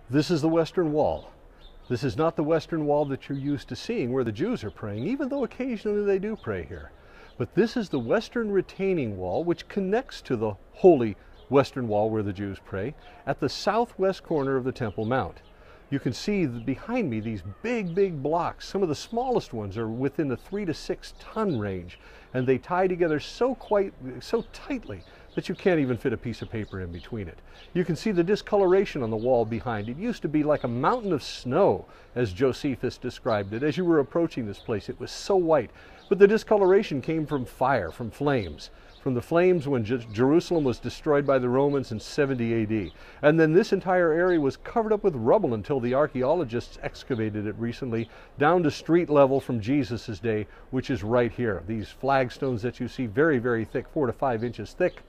This is the Western Wall. This is not the Western Wall that you're used to seeing where the Jews are praying, even though occasionally they do pray here. But this is the Western retaining wall, which connects to the holy Western Wall where the Jews pray, at the southwest corner of the Temple Mount. You can see behind me these big blocks. Some of the smallest ones are within the 3 to 6 ton range, and they tie together so tightly that you can't even fit a piece of paper in between it. You can see the discoloration on the wall behind. It used to be like a mountain of snow, as Josephus described it. As you were approaching this place, it was so white. But the discoloration came from fire, from flames. From the flames when Jerusalem was destroyed by the Romans in 70 AD. And then this entire area was covered up with rubble until the archaeologists excavated it recently down to street level from Jesus' day, which is right here. These flagstones that you see, very thick, 4 to 5 inches thick,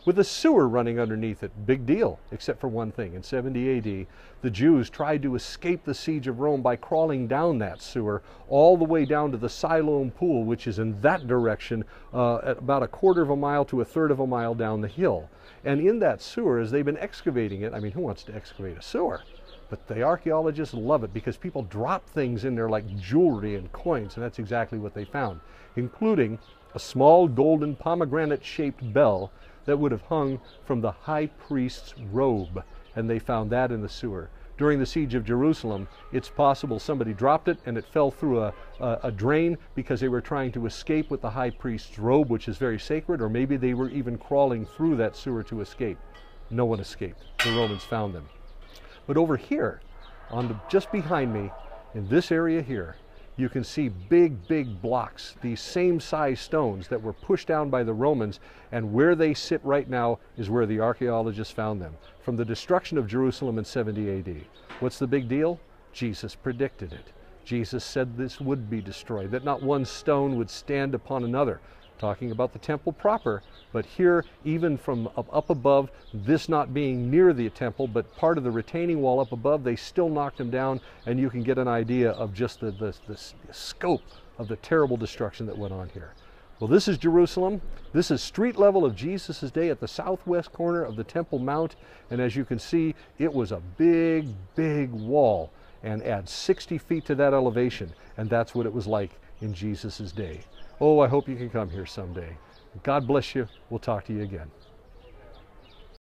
with a sewer running underneath it. Big deal, except for one thing. In 70 AD, the Jews tried to escape the siege of Rome by crawling down that sewer all the way down to the Siloam Pool, which is in that direction, at about a 1/4 of a mile to a 1/3 of a mile down the hill. And in that sewer, as they've been excavating it, I mean, who wants to excavate a sewer? But the archaeologists love it because people drop things in there like jewelry and coins, and that's exactly what they found, including a small golden pomegranate-shaped bell that would have hung from the high priest's robe, and they found that in the sewer. During the siege of Jerusalem, it's possible somebody dropped it and it fell through a drain because they were trying to escape with the high priest's robe, which is very sacred, or maybe they were even crawling through that sewer to escape. No one escaped. The Romans found them. But over here, just behind me, in this area here, you can see big blocks, these same size stones that were pushed down by the Romans, and where they sit right now is where the archaeologists found them, from the destruction of Jerusalem in 70 AD. What's the big deal? Jesus predicted it. Jesus said this would be destroyed, that not one stone would stand upon another. Talking about the temple proper, but here, even from up above, this not being near the temple, but part of the retaining wall up above, they still knocked them down, and you can get an idea of just the scope of the terrible destruction that went on here. Well, this is Jerusalem. This is street level of Jesus' day at the southwest corner of the Temple Mount, and as you can see, it was a big wall, and add 60 feet to that elevation, and that's what it was like in Jesus' day. Oh, I hope you can come here someday. God bless you. We'll talk to you again.